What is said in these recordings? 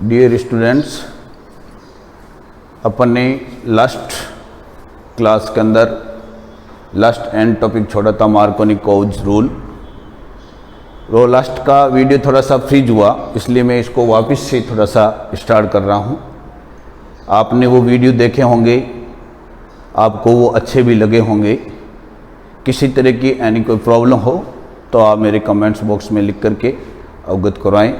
Dear students, अपन ने last class के अंदर लास्ट एंड टॉपिक छोड़ा था मार्कोनी-कोव्ज रूल। वो लास्ट का वीडियो थोड़ा सा फ्रीज हुआ, इसलिए मैं इसको वापस से थोड़ा सा स्टार्ट कर रहा हूँ। आपने वो वीडियो देखे होंगे, आपको वो अच्छे भी लगे होंगे। किसी तरह की यानी कोई प्रॉब्लम हो तो आप मेरे कमेंट्स बॉक्स में लिख करके अवगत करवाएं।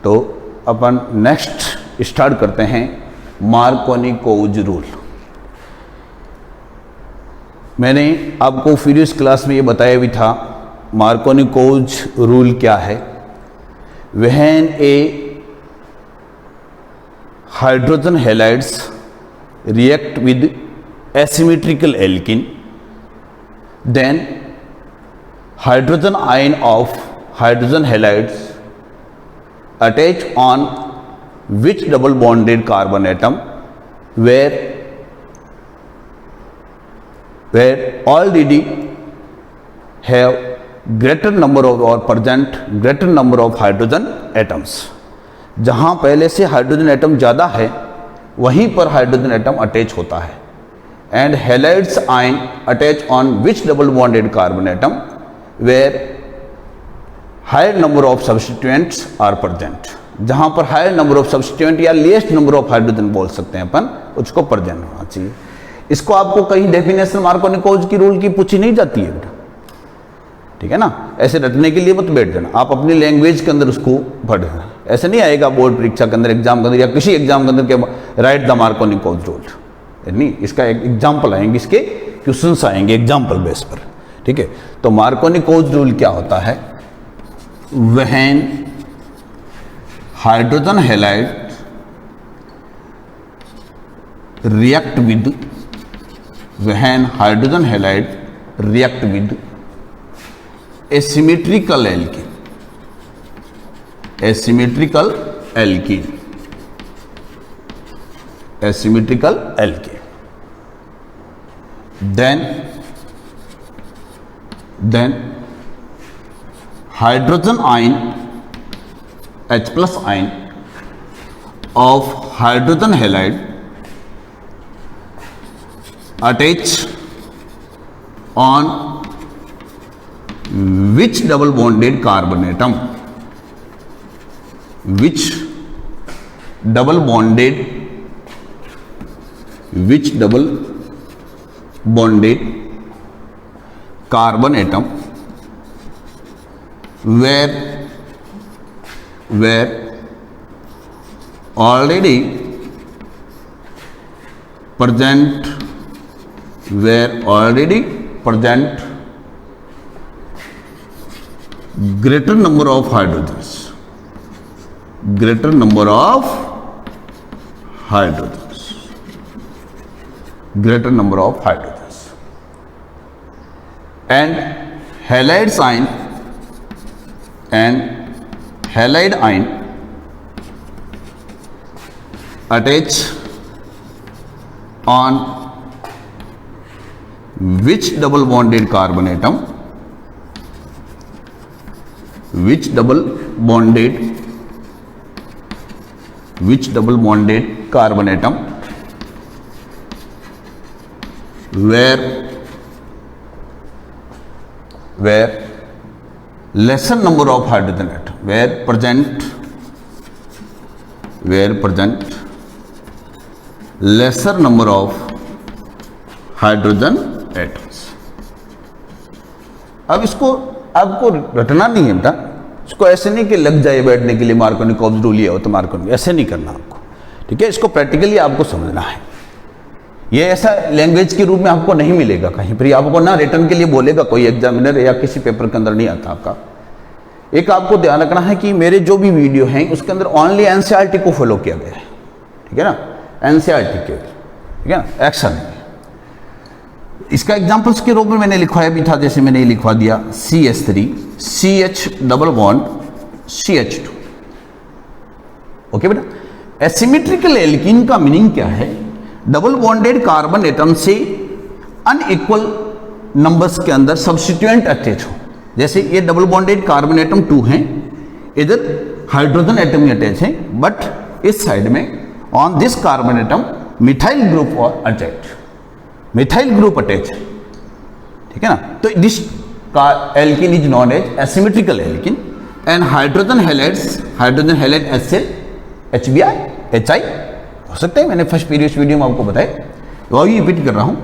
तो अपन नेक्स्ट स्टार्ट करते हैं मार्कोनी-कोव्ज रूल। मैंने आपको प्रीवियस क्लास में ये बताया भी था मार्कोनी-कोव्ज रूल क्या है। When A hydrogen halides react with asymmetrical alkene, then hydrogen ion of hydrogen halides attach on which double bonded carbon atom where already have greater number of or present greater number of hydrogen atoms। जहाँ पहले से hydrogen atom ज़्यादा है वहीं पर hydrogen atom attach होता है। And halides ion attach on which double bonded carbon atom where higher number of substituents are present. जहाँ पर हायर नंबर ऑफ सब्स्टिट्यूएंट या लेस्ट नंबर ऑफ हाइड्रोजन बोल सकते हैं अपन, उसको प्रेजेंट होना चाहिए। इसको आपको कहीं डेफिनेशन मार्कोनी-कोव्ज की रूल की पूछी नहीं जाती है बेटा, ठीक है ना। ऐसे रटने के लिए मत बैठ जाना, आप अपनी लैंग्वेज के अंदर उसको पढ़ना। ऐसे नहीं आएगा बोर्ड परीक्षा के अंदर, एग्जाम के अंदर या किसी एग्जाम के अंदर के राइट द मार्कोनी-कोव्ज रूल नहीं। इसका एक एग्जाम्पल आएंगे, इसके क्वेश्चंस आएंगे एग्जाम्पल बेस पर, ठीक है। तो मार्कोनी-कोव्ज रूल क्या होता है? When hydrogen halide react with when hydrogen halide react with asymmetrical alkene, asymmetrical alkene, asymmetrical alkene, then hydrogen ion H plus ion of hydrogen halide attach on which double bonded carbon atom, which double bonded carbon atom where already present greater number of hydrogens, and halide ion attach on which double bonded carbon atom, which double bonded carbon atom where lesser number of hydrogen atom, where present lesser number of hydrogen atoms। अब इसको आपको रटना नहीं है बेटा, इसको ऐसे नहीं कि लग जाए बैठने के लिए मार्कोनी-कोव्ज रूल ये हो तो मार्कोनी, ऐसे नहीं करना आपको, ठीक है। इसको प्रैक्टिकली आपको समझना है। ये ऐसा लैंग्वेज के रूप में आपको नहीं मिलेगा कहीं पर, आपको ना रिटर्न के लिए बोलेगा कोई एग्जामिनर या किसी पेपर के अंदर नहीं आता आपका। एक आपको ध्यान रखना है कि मेरे जो भी वीडियो हैं उसके अंदर ओनली एनसीईआरटी को फॉलो किया गया है, ठीक है ना, एनसीईआरटी के, ठीक है ना, एक्शन है। इसका एग्जाम्पल्स के रूप में मैंने लिखवाया भी था, जैसे मैंने लिखवा दिया CH3 CH double bond CH2, okay बेटा। एसिमेट्रिकल एल्कीन का मीनिंग क्या है? डबल बॉन्डेड कार्बन एटम से अनइक्वल नंबर्स के अंदर सब्स्टिट्यूएंट अटैच हो। जैसे ये डबल बॉन्डेड कार्बन एटम 2 हैं, इधर हाइड्रोजन एटम अटैच है, बट इस साइड में on this carbon atom methyl group और अटैच, मिथाइल ग्रुप अटैच है, ठीक है ना। तो दिस का alkene is known as asymmetrical alkene and hydrogen halides HCl HBr HI हो सकते हैं, मैंने फर्स्ट प्रीवियस वीडियो में आपको बताया, वही रिपीट कर रहा हूं।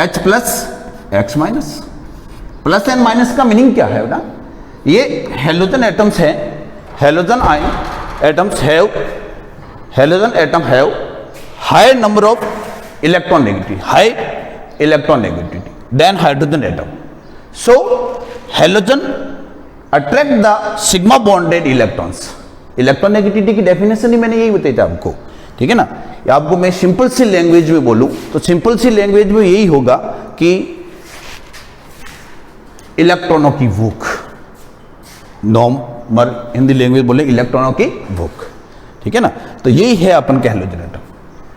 H plus X minus, plus and minus का मीनिंग क्या है बेटा, ये हेलोजन एटम्स हैं, halogen atoms have high number of electron negativity than hydrogen atom. So halogen attract the sigma bonded electrons. Electron negativity की डेफिनेशन ही मैंने यही बताई थी आपको, ठीक है ना। आपको मैं सिंपल सी लैंग्वेज में बोलूं तो सिंपल सी लैंग्वेज में यही होगा कि इलेक्ट्रॉनों की भूख, नॉर्मल हिंदी लैंग्वेज बोले इलेक्ट्रॉनों की भूख, ठीक है ना। तो यही है अपन के हेलोजन एटम।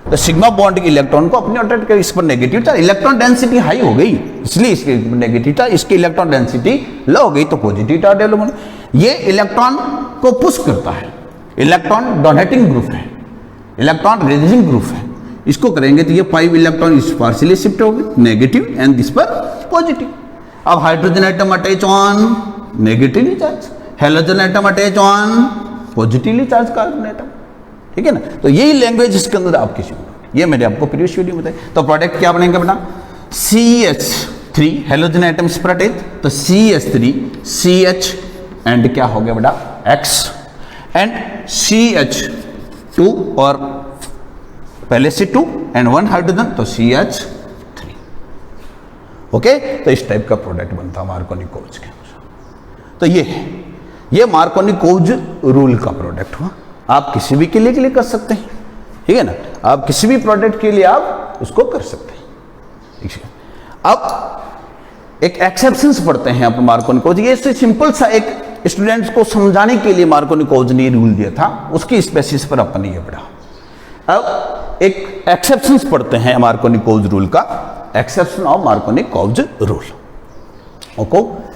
तो सिग्मा बॉन्ड के इलेक्ट्रॉन को अपने अट्रैक्ट कर, इस पर negative charge, electron density high हो गई इसलिए इसके नेगेटिव चार्ज, इसकी इलेक्ट्रॉन डेंसिटी लो हो गई तो पॉजिटिव चार्ज डेवलपमेंट। ये इलेक्ट्रॉन को पुश करता है, इलेक्ट्रॉन डोनेटिंग ग्रुप है, इलेक्ट्रॉन रिलीजिंग ग्रुप है। इसको करेंगे तो ये 5 इलेक्ट्रॉन इस पार्शियली शिफ्ट हो गए नेगेटिव एंड दिस पर पॉजिटिव। अब hydrogen atom attach on negatively charge, halogen atom attach on positively charge carbon atom, ठीक है ना। तो यही लैंग्वेज इसके अंदर आपकी ये मैंने आपको प्रीवियस वीडियो में बताया। तो प्रोडक्ट क्या बनेगा बेटा, CH3 हेलोजन एटम इस पर अटैच, तो CH3 CH एंड क्या हो गया बेटा X एंड CH2 और पहले से 2 एंड 1 हाइड्रोजन तो CH3। ओके, तो इस टाइप का प्रोडक्ट बनता मार्कोनी-कोव्ज के। तो ये मार्कोनी-कोव्ज रूल का प्रोडक्ट हुआ। आप किसी भी के लिए कर सकते हैं, ठीक है ना। आप किसी भी प्रोडक्ट के लिए आप उसको कर सकते हैं, ठीक है। अब एक एक्सेप्शंस पढ़ते हैं अपन मार्कोनी-कोव्ज। ये सिंपल सा एक स्टूडेंट्स को समझाने के लिए मार्कोनी-कोव्ज ने रूल दिया था, उसकी स्पेसिस पर अपन ये पढ़ा। अब एक एक्सेप्शंस पढ़ते हैं मार्कोनी-कोव्ज रूल का, exception of Markovnikov's rule. Okay,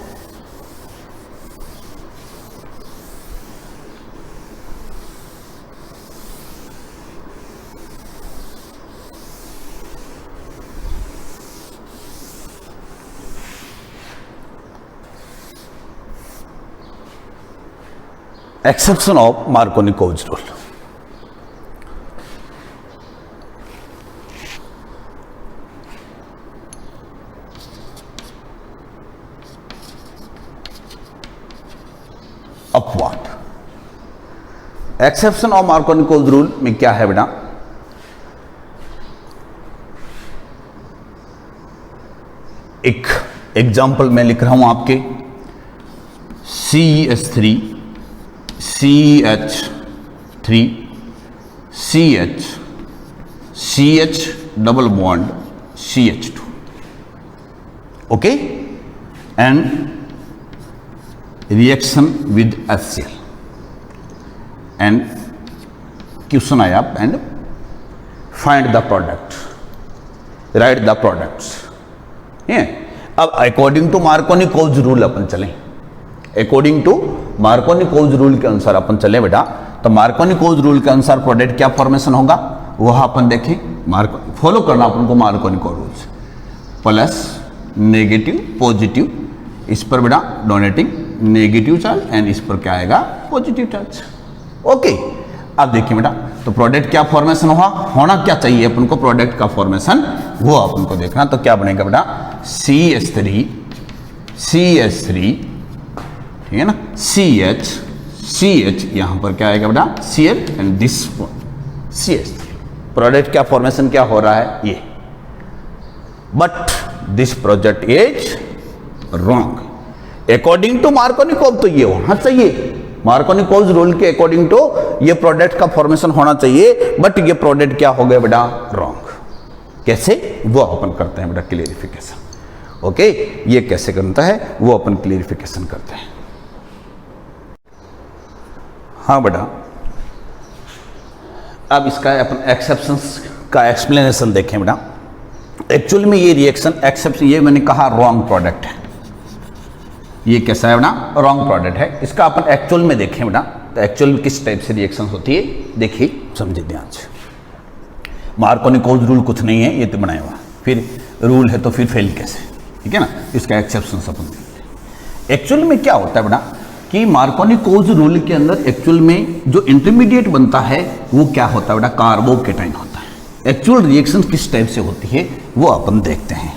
exception of Markovnikov's rule. अपवाद, एक्सेप्शन ऑफ मार्कोनी-कोव्ज रूल में क्या है बेटा, एक एग्जाम्पल मैं लिख रहा हूं आपके, CH3 CH3 CH CH double bond CH2, okay, and reaction with HCl and question आया and find the product, write the products. अब अकॉर्डिंग टू मार्कोनी-कोव्ज रूल अपन चलें, अकॉर्डिंग टू मार्कोनी-कोव्ज रूल के अनुसार अपन चले बेटा। तो मार्कोनी-कोव्ज रूल के अनुसार प्रोडक्ट क्या फॉर्मेशन होगा वह अपन देखें, फॉलो करना अपन को मार्कोनी-कोव्ज रूल्स, प्लस नेगेटिव पॉजिटिव, इस पर बेटा डोनेटिंग नेगेटिव चार्ज एंड इस पर क्या आएगा पॉजिटिव चार्ज। ओके, अब देखिए बेटा, तो प्रोडक्ट क्या फॉर्मेशन होना क्या चाहिए अपन को, प्रोडक्ट का फॉर्मेशन वो अपन को देखना। तो क्या बनेगा बेटा, CH3 ठीक है ना, CH यहां पर क्या आएगा बेटा Cl and this CH3। Product क्या फॉर्मेशन क्या हो रहा है ये, but this product is wrong according to Markovnikov's. तो ये होना चाहिए मार्कोनी-कोव्ज रूल के अकॉर्डिंग टू ये प्रोडक्ट का फॉर्मेशन होना चाहिए, बट ये प्रोडक्ट क्या हो गया बेटा रॉन्ग। कैसे, वो अपन करते हैं बेटा क्लियरिफिकेशन। ओके, ये कैसे करता है वो अपन क्लियरिफिकेशन करते हैं। हाँ बेटा, अब इसका अपन एक्सेप्शंस का एक्सप्लेनेशन देखें बेटा। एक्चुअल में ये रिएक्शन एक्सेप्शन, ये मैंने कहा रॉन्ग प्रोडक्ट है, ये कैसा है बेटा रॉन्ग प्रोडक्ट है। इसका अपन एक्चुअल में देखें बेटा, तो एक्चुअल में किस टाइप से रिएक्शन होती है देखिए, समझिए ध्यान से। मार्कोनी-कोल्स रूल कुछ नहीं है, ये तो बनाया हुआ, फिर रूल है तो फिर फेल कैसे, ठीक है ना, इसका एक्सेप्शन अपन देखते हैं। एक्चुअल में क्या होता है बेटा कि मार्कोनी-कोल्स रूल के अंदर एक्चुअल में जो इंटरमीडिएट बनता है वो क्या होता है बेटा, कार्बोकेटाइन होता है। एक्चुअल रिएक्शन किस टाइप से होती है वो अपन देखते हैं,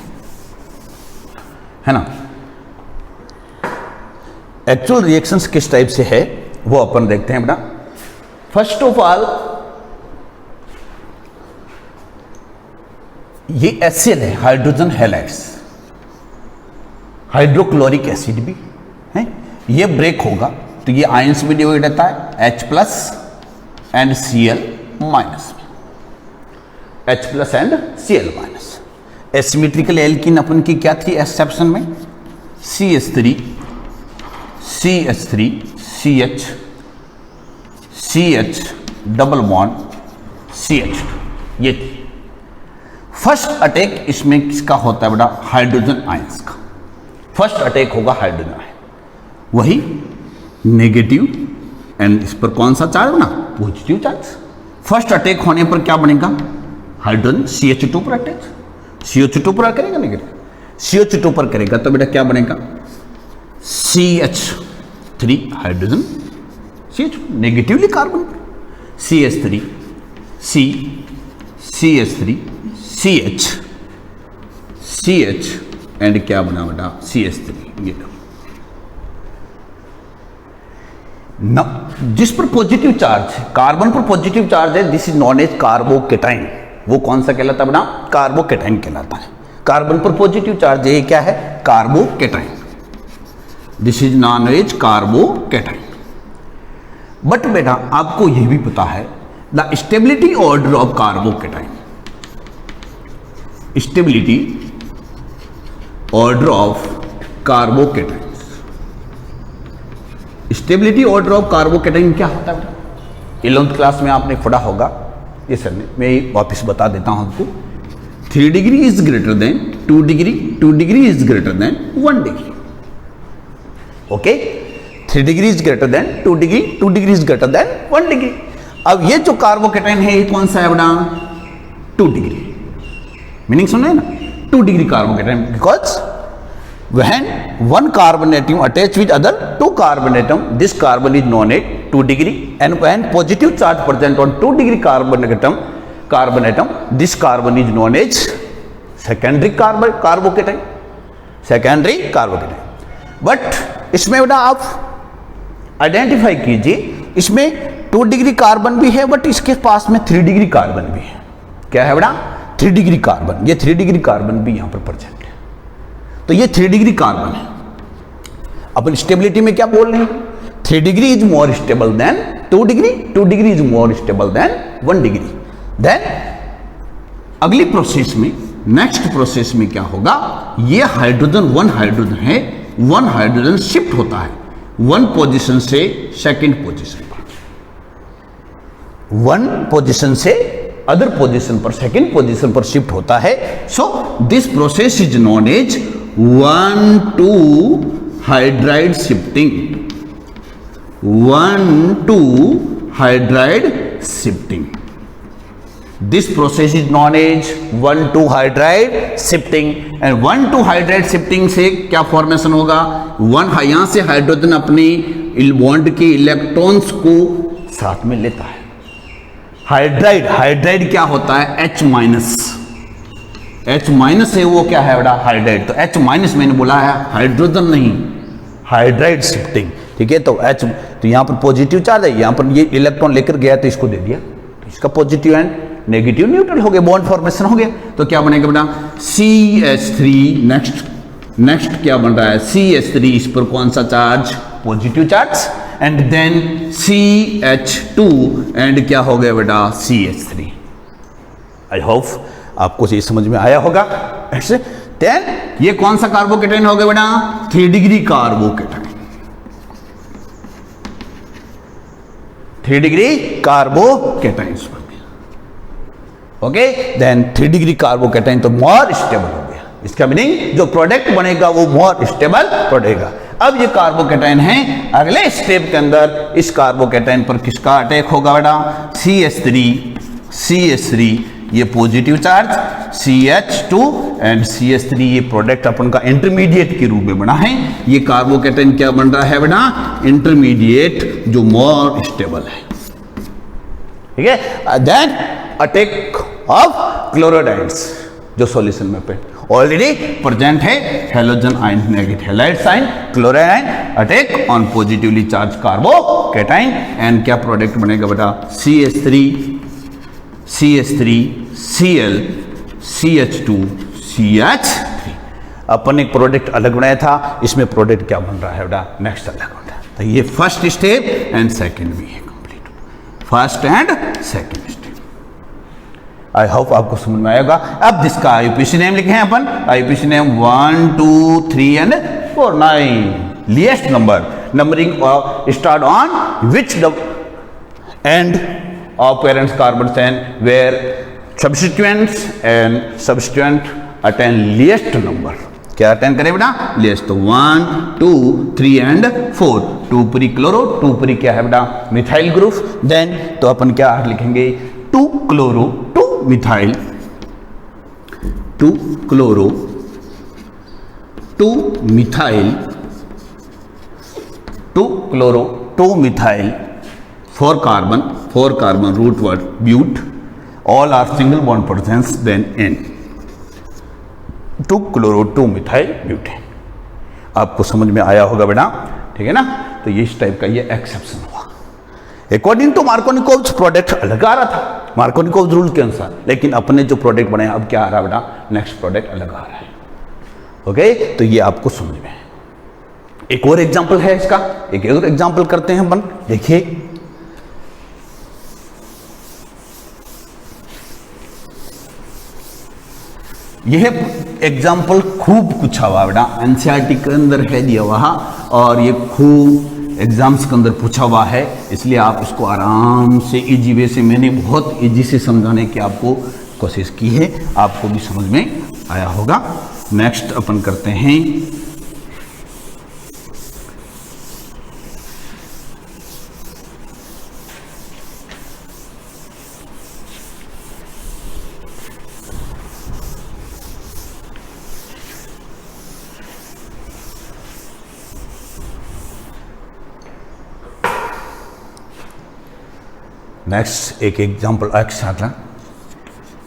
है ना। एक्चुअल रिएक्शंस किस टाइप से है वो अपन देखते हैं बेटा। फर्स्ट ऑफ ऑल ये HCl है, हाइड्रोजन हैलाइड्स, हाइड्रोक्लोरिक एसिड भी है, ये ब्रेक होगा तो ये आयंस में डिवाइड रहता है H plus and Cl minus, H plus and Cl minus. Asymmetrical alkene अपन की क्या थी एक्सेप्शन में, CH3 CH3 CH CH double bond CH2, ये थी। फर्स्ट अटैक इसमें किसका होता है बेटा, हाइड्रोजन आयंस का। फर्स्ट अटैक होगा हाइड्रोजन आयन, वही नेगेटिव, एंड इस पर कौन सा चार्ज बना, पॉजिटिव चार्ज। फर्स्ट अटैक होने पर क्या बनेगा, हाइड्रोजन CH2 पर अटैच, CH2 पर करेगा नेगेटिव, CH2 पर करेगा तो बेटा क्या बनेगा, CH3 hydrogen CH negatively carbon पर, CH3 CH3 CH CH and क्या बना बेटा CH3, ये ना जिस पर पॉजिटिव चार्ज है, कार्बन पर पॉजिटिव चार्ज है, this is known as carbocation. वो कौन सा कहलाता है बेटा, कार्बोकेटाइन कहलाता है। कार्बन पर पॉजिटिव चार्ज है, ये क्या है, carbocation, this is known as carbocation. But बेटा आपको यह भी पता है the stability order of carbocation, stability order of carbocation, stability order of carbocation क्या होता है, 11th क्लास में आपने पढ़ा होगा, ये सर ने, मैं वापस बता देता हूं आपको। 3 degree is greater than 2 degree, 2 degree is greater than 1 degree, okay. 3 degree is greater than 2 degree, 2 degree is greater than 1 degree. अब ये जो कार्बोकेटाइन है ये कौन सा है बेटा, 2 डिग्री, मीनिंग सुन रहे हैं ना, 2 degree carbocation, because when one carbon atom attached with other 2 carbon atom, this carbon is known as 2 degree, and when positive charge present on 2 degree carbon atom, this carbon is known as secondary carbocation, secondary carbocation। But इसमें बेटा आप identify कीजिए, इसमें 2 degree carbon भी है but इसके पास में 3 degree carbon भी है। क्या है बेटा, 3 डिग्री कार्बन, ये 3 डिग्री कार्बन भी यहां पर प्रेजेंट है, तो ये 3 डिग्री कार्बन है। अपन स्टेबिलिटी में क्या बोल रहे हैं, 3 degree is more stable than 2 degree, 2 degree is more stable than 1 degree. Then अगली प्रोसेस में, नेक्स्ट प्रोसेस में क्या होगा, ये हाइड्रोजन 1 हाइड्रोजन है, 1 हाइड्रोजन शिफ्ट होता है 1 पोजीशन से सेकंड पोजीशन पर, 1 पोजीशन से अदर पोजीशन पर, सेकंड पोजीशन पर शिफ्ट होता है। So this process is known as 1,2 hydride shifting, 1,2 hydride shifting. This process is known as 1,2 hydride shifting, and 1,2 hydride shifting से क्या फॉर्मेशन होगा, यहां से हाइड्रोजन अपनी बॉन्ड के इलेक्ट्रॉन्स को साथ में लेता है। हाइड्राइड क्या होता है, H माइनस, H माइनस है वो क्या है बेटा, हाइड्राइड। तो H माइनस मैंने बोला है, हाइड्रोजन नहीं, हाइड्राइड शिफ्टिंग, ठीक है। तो H, तो यहां पर पॉजिटिव चार्ज है, यहां पर ये इलेक्ट्रॉन लेकर गया तो इसको दे दिया, तो इसका पॉजिटिव एंड नेगेटिव न्यूट्रल हो गया, बॉन्ड फॉर्मेशन हो गया। तो क्या बनेगा बेटा, CH3, नेक्स्ट क्या बन रहा है, CH3, इस पर कौन सा charge, positive charge, and then CH2 and क्या हो गया बेटा, CH3। आई होप आपको ये समझ में आया होगा। देन ये कौन सा कार्बोकेटाइन हो गया बेटा, 3 डिग्री कार्बोकेटाइन, 3 डिग्री कार्बोकेटाइन बन गया, ओके। देन 3 डिग्री कार्बोकेटाइन तो मोर स्टेबल हो गया, इसका मीनिंग जो प्रोडक्ट बनेगा वो मोर स्टेबल पड़ेगा। अब ये कार्बोकेटाइन है, अगले स्टेप के अंदर इस कार्बोकेटाइन पर किसका अटैक होगा बेटा? CH3 ये positive charge, CH2 and CH3 ये प्रोडक्ट अपन का इंटरमीडिएट के रूप में बना है। ये कार्बोकेटाइन क्या बन रहा है बेटा? इंटरमीडिएट जो मोर स्टेबल है, ठीक है। देन अटैक ऑफ क्लोराइड्स जो सॉल्यूशन में पे ऑलरेडी प्रेजेंट है, halogen ion negative halide sign, chloride ion attack on positively charged carbocation and क्या प्रोडक्ट बनेगा बेटा? CH3 Cl CH2 CH3। अपन एक प्रोडक्ट अलग बनाया था, इसमें प्रोडक्ट क्या बन रहा है बेटा? नेक्स्ट अलग बन रहा है। तो ये फर्स्ट स्टेप एंड सेकंड भी है complete, first and second step. I hope आपको समझ में आएगा। अब जिसका आईयूपीसी नेम लिखे हैं अपन, IUPAC name 1 2 3 and 4 9 least number, numbering start on which end of parents carbon chain where substituents and substituent attain least number। क्या अटेंड करें बेटा? least 1 2 3 and 4। 2 pre chloro, 2 pre क्या है बेटा? Methyl group. देन तो अपन क्या लिखेंगे? 2 chloro 2 methyl 2 chloro 2 methyl 2 chloro 2 methyl 4 carbon root word but all are single bond presence then N 2 chloro 2 methyl butane। आपको समझ में आया होगा बेटा, ठीक है ना। तो ये इस टाइप का ये एक्सेप्शन हुआ। अकॉर्डिंग टू मार्कोनिकोव्स प्रोडक्ट अलग आ रहा था मार्कोनिकोव्स रूल के अनुसार, लेकिन अपने जो प्रोडक्ट बनाए अब क्या आ रहा है बेटा? नेक्स्ट प्रोडक्ट अलग आ रहा है। ओके, तो ये आपको समझ में है। एक और एग्जाम्पल है इसका, एक और एग्जाम्पल करते हैं अपन। देखिए यह एग्जाम्पल खूब कुछ हुआ बेटा, एनसीईआरटी के अंदर है दिया हुआ, और ये खूब एग्जाम्स के अंदर पूछा हुआ है, इसलिए आप इसको आराम से इजी वे से, मैंने बहुत इजी से समझाने की आपको कोशिश की है, आपको भी समझ में आया होगा। नेक्स्ट अपन करते हैं नेक्स्ट एक एग्जाम्पल एक्स आता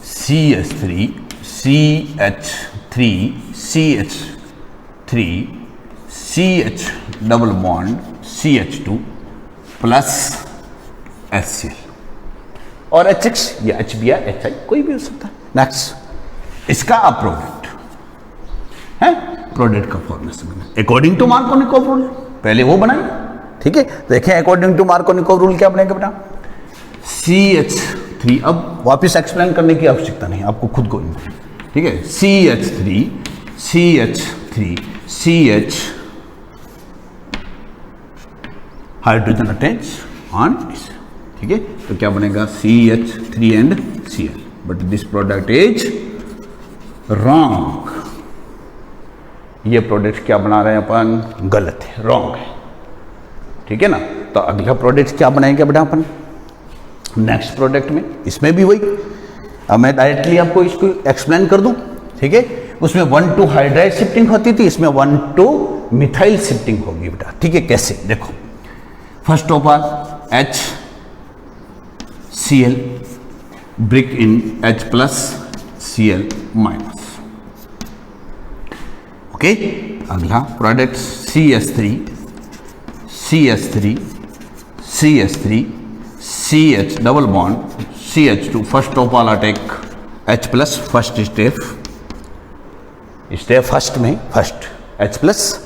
CH3 CH3 CH3 CH double bond CH2 plus HCl और HX या HB या HI कोई भी हो सकता है। नेक्स्ट इसका आप प्रोडक्ट है, प्रोडक्ट का फॉर्मेशन बना अकॉर्डिंग टू मार्कोनिकोव रूल, पहले वो बनाए, ठीक है। देखें अकॉर्डिंग टू मार्कोनिकोव रूल क्या बनेगा बेटा? CH3, अब वापस एक्सप्लेन करने की आवश्यकता नहीं, आपको खुद को, ठीक है। CH3 CH hydrogen attach on this, ठीक है। तो क्या बनेगा? CH3 and Cl, but this product is wrong. ये प्रोडक्ट क्या बना रहे हैं अपन? गलत है, रॉन्ग है, ठीक है ना। तो अगला प्रोडक्ट क्या बनाएंगे बेटा अपन नेक्स्ट प्रोडक्ट में? इसमें भी वही, अब मैं डायरेक्टली आपको इसको एक्सप्लेन कर दूं, ठीक है। उसमें 1 to हाइड्राइड शिफ्टिंग होती थी, इसमें 1 to मिथाइल शिफ्टिंग होगी बेटा, ठीक है। कैसे? देखो, first of all HCl break in H plus Cl minus, okay. अगला product CH3 CH double bond CH2, first of all attack H plus, first step first में first H plus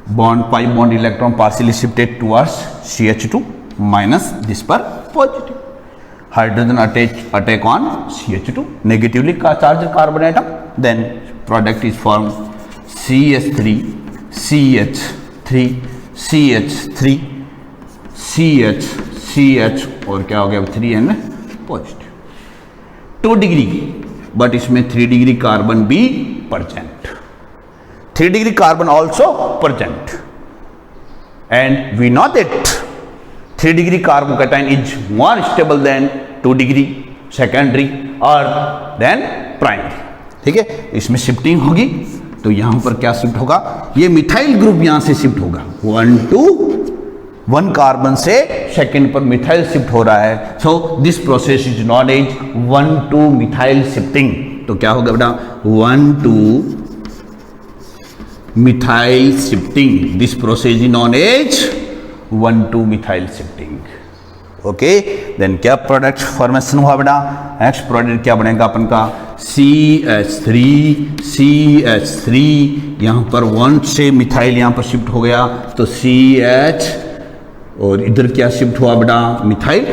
bond, pi bond electron partially shifted towards CH2 minus, this पर positive hydrogen attack on CH2 negatively का charge carbon atom, then product is form CH3 CH और क्या हो गया? 3 and positive 2 degree, but इसमें 3 degree carbon भी present, 3 degree carbon also present, and we know that 3 degree carbocation is more stable than 2 degree secondary or than primary. ठीक है, इसमें shifting होगी तो यहां पर क्या शिफ्ट होगा, ये मिथाइल ग्रुप यहां से शिफ्ट होगा, 1 to 1 कार्बन से सेकेंड पर मिथाइल शिफ्ट हो रहा है. So this process is known as 1 to methyl shifting. तो क्या होगा बेटा, 1 to methyl shifting. This process is known as 1 to methyl shifting. Okay, then क्या प्रोडक्ट फॉर्मेशन हुआ बेटा, नेक्स्ट प्रोडक्ट क्या बनेगा अपन का, CH3 यहाँ पर 1 से मिथाइल यहाँ पर शिफ्ट हो गया तो CH, और इधर क्या शिफ्ट हुआ बेटा, मिथाइल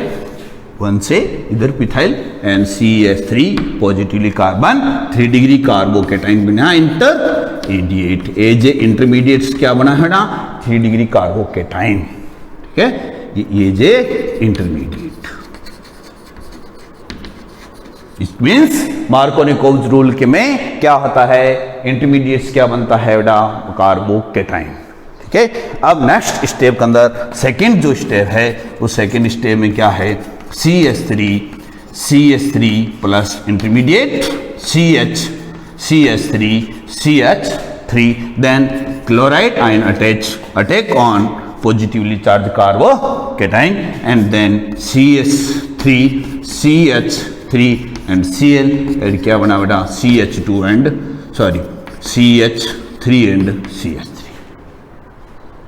1 से इधर methyl, and CH3 positively carbon 3 degree carbocation बना इंटरमीडिएट. एज इंटरमीडिएट्स क्या बना है बेटा, 3 डिग्री कार्बोकेटाइन. ठीक है, ये जे intermediate. It means Markovnikov's rule के में क्या होता है, इंटरमीडिएट्स क्या बनता है बेटा, कार्बोकेटाइन. ठीक है, अब नेक्स्ट स्टेप के अंदर सेकंड जो स्टेप है उस सेकंड स्टेप में क्या है, CH3 plus intermediate CH3 then chloride ion attack on positively charged carbocation, and then CH3 and Cl, और क्या बना बेटा, CH3 and CH3.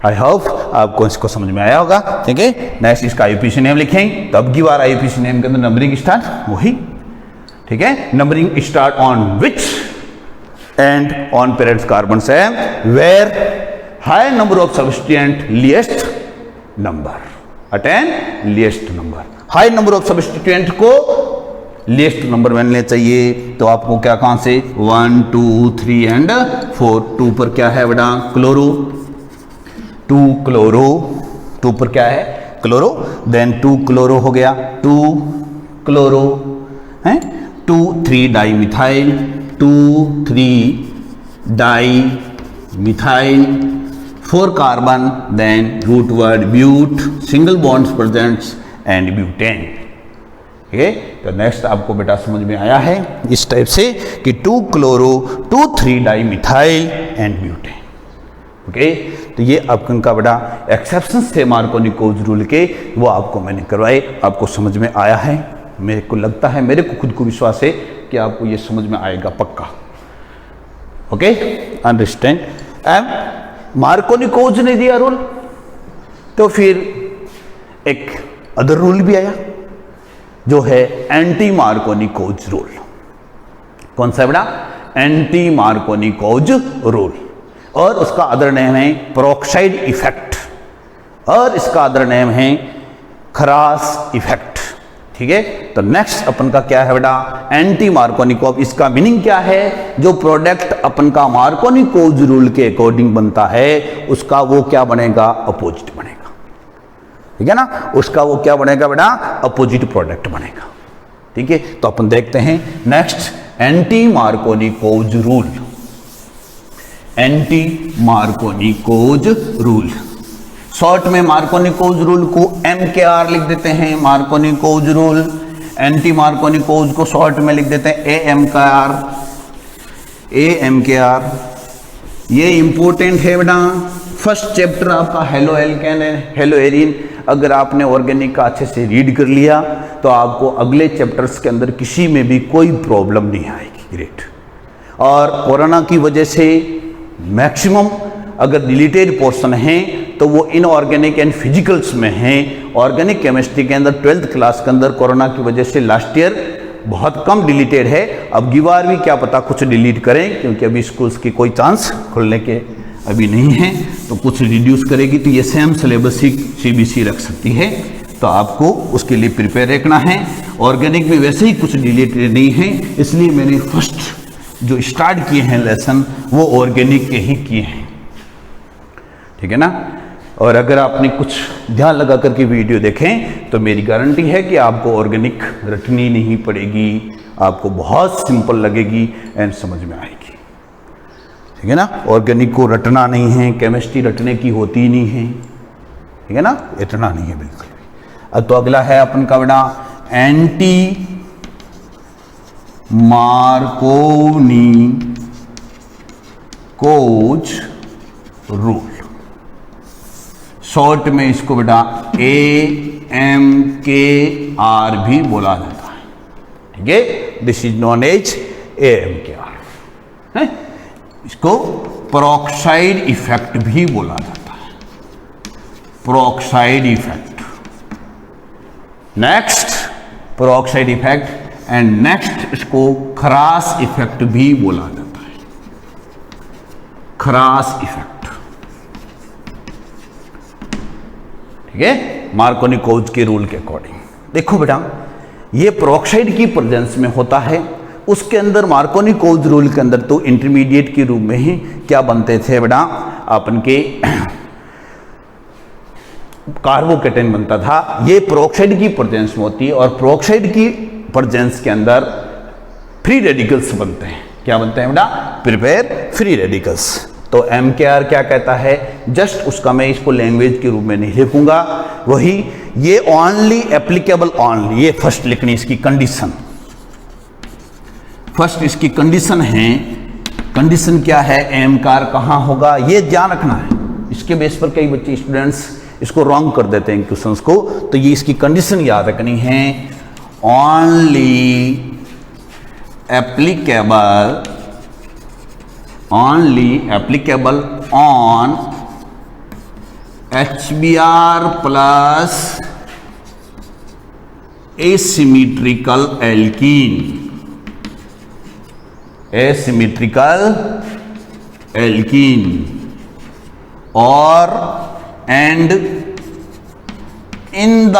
I hope आपको इसको समझ में आया होगा. ठीक है, नेक्स्ट इसका आईयूपीसी नेम लिखेंगे, तो अब की बार आईयूपीसी नेम के अंदर नंबरिंग स्टार्ट वही. ठीक है, numbering start on which and on parents carbon से where high number of substituent least number, attain least number. high number of substituent को least number बनने चाहिए, तो आपको क्या कहां से 1 2 3 एंड 4. 2 पर क्या है बेटा, क्लोरो, 2 पर क्या है, क्लोरो. देन 2 क्लोरो हो गया, 2 क्लोरो है, 2 3 dimethyl, 2 3 dimethyl, 4 carbon, then root word but, single bonds presents and butane. ठीक है, तो नेक्स्ट आपको बेटा समझ में आया है इस टाइप से कि 2 chloro, 2 3 di methyl and butane. Okay, तो ये आपका बेटा एक्सेप्शंस थे मार्कोनिकोव्स रूल के, वो आपको मैंने करवाए, आपको समझ में आया है. मेरे को लगता है, मेरे को खुद को विश्वास है कि आपको ये समझ में आएगा पक्का. Okay, understand. एंड मार्कोनिकोव्स ने दिया रूल, तो फिर एक अदर रूल भी आया जो है एंटी मार्कोनिकोव्स रूल. कौन सा बेटा, एंटी मार्कोनिकोव्स रूल, और उसका अदर नेम है पेरोक्साइड इफेक्ट, और इसका अदर नेम है खरास इफेक्ट. ठीक है, तो नेक्स्ट अपन का क्या है बेटा, एंटी मार्कोनिकोव. इसका मीनिंग क्या है, जो प्रोडक्ट अपन का मार्कोनिकोव्स रूल के अकॉर्डिंग बनता है उसका वो क्या बनेगा, अपोजिट बनेगा. ठीक है ना, उसका वो क्या बनेगा बेटा, अपोजिट प्रोडक्ट बनेगा. ठीक है, तो अपन देखते हैं next anti Markovnikov's rule. Anti Markovnikov's rule, short में मार्कोनिकोव्स रूल को MKR लिख देते हैं, मार्कोनिकोव्स रूल. एंटी मार्कोनिकोव्स को शॉर्ट में लिख देते हैं AMKR. ये इंपॉर्टेंट है बेटा. फर्स्ट चैप्टर आपका हेलो एल्केन है, हेलो एरिन. अगर आपने ऑर्गेनिक का अच्छे से रीड कर लिया तो आपको अगले चैप्टर्स के अंदर किसी में भी कोई प्रॉब्लम नहीं आएगी. ग्रेट. और कोरोना की वजह से मैक्सिमम अगर डिलीटेड पोर्शन है तो वो इनऑर्गेनिक एंड फिजिकल्स में हैं. ऑर्गेनिक केमिस्ट्री के अंदर 12th क्लास के अंदर कोरोना की वजह से लास्ट ईयर बहुत कम डिलीटेड है. अब की बार भी क्या पता कुछ डिलीट करें, क्योंकि अभी स्कूल्स की कोई चांस खुलने के अभी नहीं है, तो कुछ रिड्यूस करेगी तो ये सेम सिलेबस ही CBC रख सकती है. तो आपको उसके लिए प्रिपेयर रखना है. ऑर्गेनिक में वैसे ही कुछ डिलीटेड नहीं है, इसलिए मैंने फर्स्ट जो स्टार्ट किए हैं लेसन वो ऑर्गेनिक के ही किए हैं. ठीक है ना. और अगर आपने कुछ ध्यान लगा करके वीडियो देखें तो मेरी गारंटी है कि आपको ऑर्गेनिक रटनी नहीं पड़ेगी, आपको बहुत सिंपल लगेगी एंड समझ में आएगी. ठीक है ना। ऑर्गेनिक को रटना नहीं है, केमिस्ट्री रटने की होती नहीं है, ठीक है ना, रटना नहीं है बिल्कुल भी। अब तो अगला है अपन का बेटा anti Markovnikov coach rule, short में इसको बेटा AMKR भी बोला जाता है, ठीक है। This is known as AMKR है। इसको पेरोक्साइड इफेक्ट भी बोला जाता है, peroxide effect. Next peroxide effect and next इसको खरास इफेक्ट भी बोला जाता है, खरास इफेक्ट, ठीक है, मार्कोनी कोच के रूल के अकॉर्डिंग। देखो बेटा ये पेरोक्साइड की प्रेजेंस में होता है, उसके अंदर मार्कोनी कोच रूल के अंदर तो इंटरमीडिएट के रूप में ही क्या बनते थे बेटा, अपन के कार्बोकेटेन बनता था। ये पेरोक्साइड की प्रेजेंस में होती है और पेरोक्साइड की प्रेजेंस के अंदर फ्री रेडिकल्स बनते हैं। क्या बनते हैं बेटा, प्रिपेयर फ्री रेडिकल्स। तो MKR क्या कहता है, जस्ट उसका मैं इसको लैंग्वेज के रूप में नहीं लिखूंगा, वही ये ओनली एप्लीकेबल ओनली, ये फर्स्ट लिखनी इसकी कंडीशन, फर्स्ट इसकी कंडीशन है। कंडीशन क्या है, MKR कहां होगा ये ध्यान रखना है। इसके बेस पर कई बच्चे स्टूडेंट्स इसको रॉन्ग कर देते हैं क्वेश्चंस को, तो ये इसकी कंडीशन याद रखनी है, only applicable on HBr plus asymmetrical alkene और एंड इन द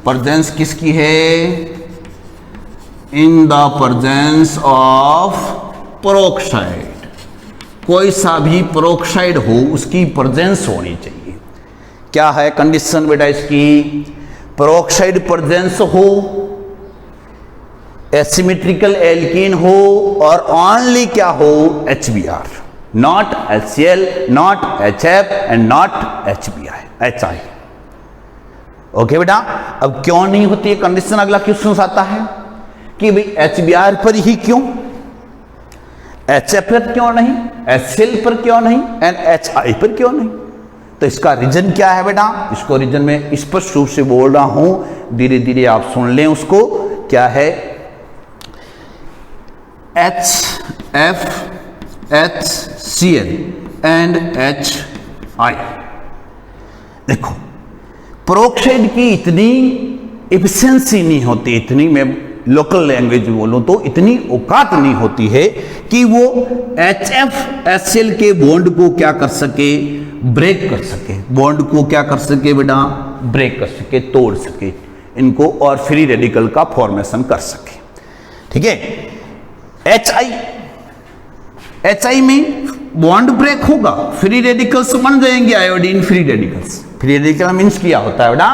प्रेजेंस किसकी है, in the presence of peroxide, कोई सा भी पेरोक्साइड हो उसकी प्रेजेंस होनी चाहिए। क्या है कंडीशन बेटा इसकी, पेरोक्साइड प्रेजेंस हो, एसिमेट्रिकल एल्कीन हो और ओनली क्या हो, HBr, not HCl, not HF and not HI। Okay बेटा, अब क्यों नहीं होती है कंडीशन, अगला क्वेश्चन आता है कि भाई HBr पर ही क्यों, HF पर क्यों नहीं, HCl पर क्यों नहीं एंड HI पर क्यों नहीं। तो इसका रीजन क्या है बेटा, इसको रीजन में स्पष्ट रूप से बोल रहा हूं, धीरे धीरे आप सुन लें उसको। क्या है, HF, HCl एंड HI। देखो पेरोक्साइड की इतनी एफिशिएंसी नहीं होती, इतनी मैं लोकल लैंग्वेज बोलूं तो इतनी औकात नहीं होती है कि वो HF HCl के बॉन्ड को क्या कर सके, ब्रेक कर सके, बॉन्ड को क्या कर सके बेटा, ब्रेक कर सके, तोड़ सके इनको और फ्री रेडिकल का फॉर्मेशन कर सके, ठीक है। HI में बॉन्ड ब्रेक होगा, फ्री रेडिकल्स बन जाएंगे, iodine free radicals. Free radical means क्या होता है बेटा,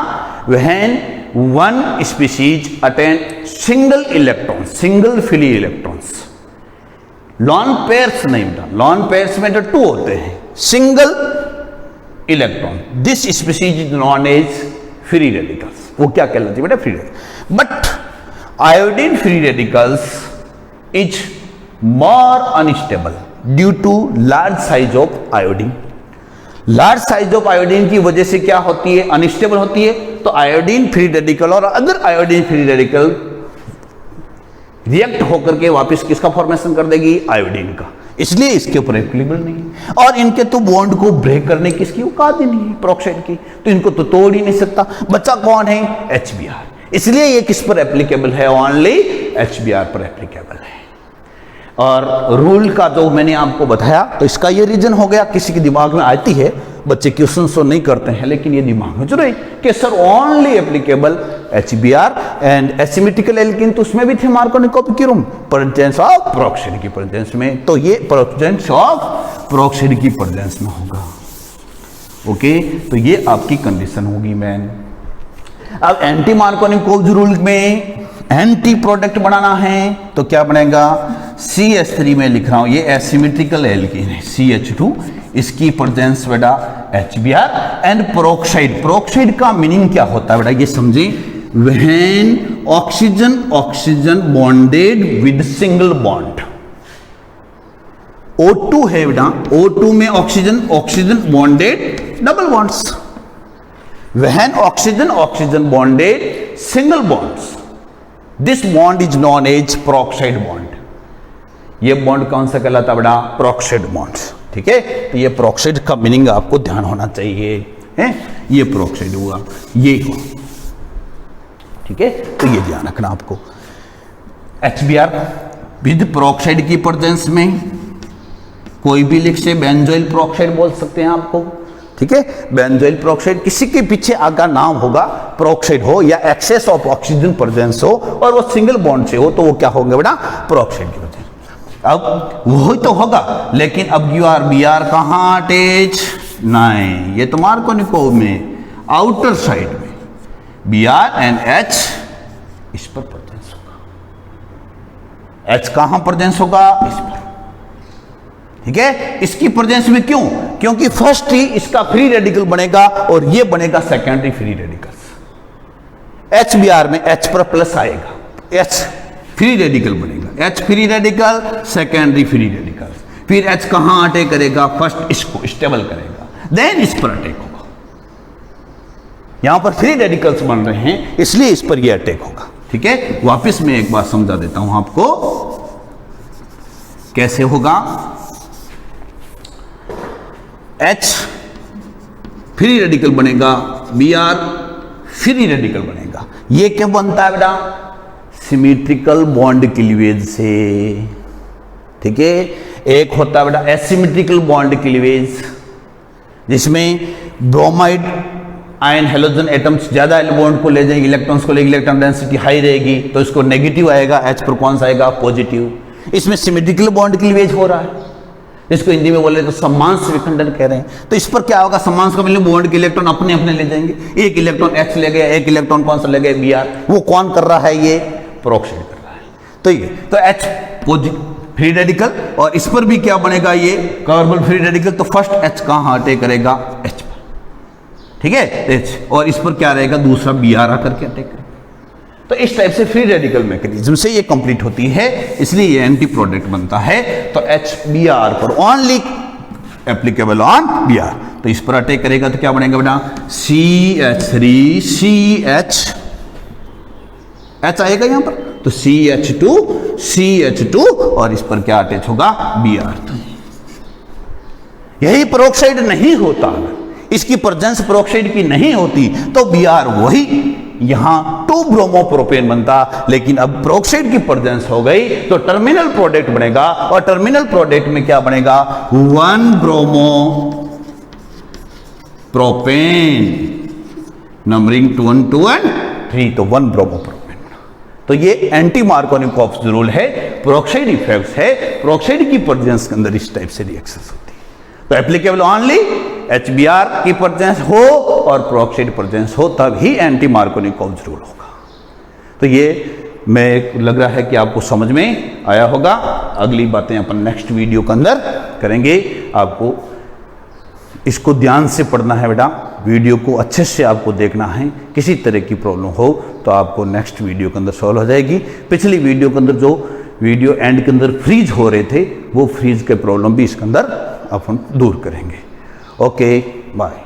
when one species attain single electron, single free electrons, lone pairs नहीं बेटा, लॉन पेयर्स में तो 2 होते हैं, single electron, this species is known as free radicals. वो क्या कहलाती है बेटा, free radical. But iodine free radicals is more unstable due to large size of iodine। Large size of iodine की वजह से क्या होती है, अनस्टेबल होती है। तो आयोडीन फ्री रेडिकल और other iodine free radical react होकर के वापस किसका फॉर्मेशन कर देगी, आयोडीन का, इसलिए इसके ऊपर एप्लीकेबल नहीं है। और इनके तो बॉन्ड को ब्रेक करने की इसकी औकात ही नहीं है पेरोक्साइड की, तो इनको तो तोड़ ही नहीं सकता। बच्चा कौन है, HBr, इसलिए ये किस पर एप्लीकेबल है, ओनली HBr पर एप्लीकेबल है। और रूल का जो मैंने आपको बताया तो इसका ये रीजन हो गया, किसी के दिमाग में आती है, बच्चे क्वेश्चन तो नहीं करते हैं लेकिन ये दिमाग में जरूर कि sir only applicable HBr and asymmetrical alkene, तो उसमें भी थे Markovnikov coach rule, presence of peroxide की प्रेजेंस में, तो ये प्रेजेंस ऑफ पेरोक्साइड की प्रेजेंस में होगा। ओके, तो ये आपकी कंडीशन होगी मैन। अब एंटी मार्कोनी कोच रूल में एंटी प्रोडक्ट बनाना है तो क्या बनेगा, CH3 में लिख रहा हूं, ये एसिमेट्रिकल एल्कीन है CH2, इसकी प्रेजेंस बेटा HBr एंड पेरोक्साइड। पेरोक्साइड का मीनिंग क्या होता है बेटा, ये समझें। When oxygen bonded with single bond, O2 है बेटा, O2 में oxygen bonded double bonds. When oxygen bonded single bonds, this bond is known as peroxide bond. ये बॉन्ड कौन सा कहलाता है बेटा, पेरोक्साइड बॉन्ड। ठीक है, तो ये पेरोक्साइड का मीनिंग आपको ध्यान होना चाहिए है, ये पेरोक्साइड हुआ ये को। ठीक है, तो ये ध्यान रखना आपको। HBr विद पेरोक्साइड की प्रेजेंस में कोई भी लिख से बेंजोइल पेरोक्साइड बोल सकते हैं आपको। ठीक है, बेंजोइल पेरोक्साइड, किसी के पीछे आगा नाम होगा, पेरोक्साइड हो या एक्सेस ऑफ ऑक्सीजन प्रेजेंस हो और वो सिंगल बॉन्ड से हो, तो वो क्या होंगे बेटा, पेरोक्साइड की प्रेजेंस। अब वही तो होगा, लेकिन अब Br कहां अटैच, नहीं, ये तो मार्कोनिकोव में आउटर साइड में Br एंड H इस पर प्रेजेंस होगा। H कहां प्रेजेंस होगा, इस पर। ठीक है, इसकी प्रेजेंस में क्यों, क्योंकि फर्स्ट ही इसका फ्री रेडिकल बनेगा और ये बनेगा सेकेंडरी फ्री रेडिकल। HBr में H पर प्लस आएगा, H फ्री रेडिकल बनेगा, H free radical, secondary free radical. फिर H कहां अटैक करेगा, फर्स्ट इसको स्टेबल करेगा, देन इस पर अटैक होगा। यहां पर फ्री रेडिकल्स बन रहे हैं, इसलिए इस पर यह अटैक होगा। ठीक है, वापस मैं एक बात समझा देता हूं आपको कैसे होगा। H फ्री रेडिकल बनेगा, Br फ्री रेडिकल बनेगा। ये क्या बनता है बेटा, सिमेट्रिकल बॉन्ड क्लीवेज से। ठीक है, एक होता है बेटा एसिमेट्रिकल बॉन्ड क्लीवेज, जिसमें ब्रोमाइड आयन हेलोजन एटम्स ज्यादा बॉन्ड को ले जाएंगे, इलेक्ट्रॉन्स को लेंगे, इलेक्ट्रॉन डेंसिटी हाई रहेगी, तो इसको नेगेटिव आएगा, H पर कौन सा आएगा, पॉजिटिव। इसमें सिमेट्रिकल बॉन्ड क्लीवेज हो रहा है, इसको हिंदी में बोले तो सम्मांश विखंडन कह रहे हैं। तो इस पर क्या होगा, सम्मांश का मतलब बॉन्ड के इलेक्ट्रॉन अपने अपने ले जाएंगे, एक इलेक्ट्रॉन H ले गया, एक इलेक्ट्रॉन कौन सा ले गया, Br। वो कौन कर रहा है, ये पेरोक्साइड कर रहा है। तो ये तो H फ्री रेडिकल, और इस पर भी क्या बनेगा, ये कार्बन फ्री रेडिकल। तो फर्स्ट H कहां अटैक करेगा, H पर। ठीक है, H, और इस पर क्या रहेगा, दूसरा Br आकर के अटैक करेगा। तो इस टाइप से फ्री रेडिकल मैकेनिज्म से ये कंप्लीट होती है, इसलिए ये एंटी प्रोडक्ट बनता है। तो HBr पर ओनली एप्लीकेबल ऑन Br, तो इस पर अटैक करेगा तो क्या बनेगा बेटा, CH3 CH, H आएगा यहां पर, तो CH2 और इस पर क्या अटैच होगा, Br। यही पेरोक्साइड नहीं होता, इसकी प्रेजेंस पेरोक्साइड की नहीं होती तो Br वही यहां 2 ब्रोमोप्रोपेन बनता। लेकिन अब पेरोक्साइड की प्रेजेंस हो गई तो टर्मिनल प्रोडक्ट बनेगा, और टर्मिनल प्रोडक्ट में क्या बनेगा, 1 ब्रोमोप्रोपेन, नंबरिंग 2 1 2 and 3, तो 1 ब्रोमोप्रोपेन। तो ये एंटी मार्कोनिकोव रूल है, पेरोक्साइड इफेक्ट्स है, पेरोक्साइड की प्रेजेंस के अंदर इस टाइप से रिएक्शंस होती है। तो एप्लीकेबल ओनली HBr की प्रेजेंस हो और पेरोक्साइड प्रेजेंस हो, तब ही एंटी मार्कोनिकोव रूल होगा। तो ये मैं लग रहा है कि आपको समझ में आया होगा। अगली बातें अपन नेक्स्ट वीडियो के अंदर करेंगे। आपको इसको ध्यान से पढ़ना है बेटा, वीडियो को अच्छे से आपको देखना है। किसी तरह की प्रॉब्लम हो तो आपको नेक्स्ट वीडियो के अंदर सॉल्व हो जाएगी। पिछली वीडियो के अंदर जो वीडियो एंड के अंदर फ्रीज हो रहे थे, वो फ्रीज के प्रॉब्लम भी इसके अंदर अपन दूर करेंगे। Okay, bye.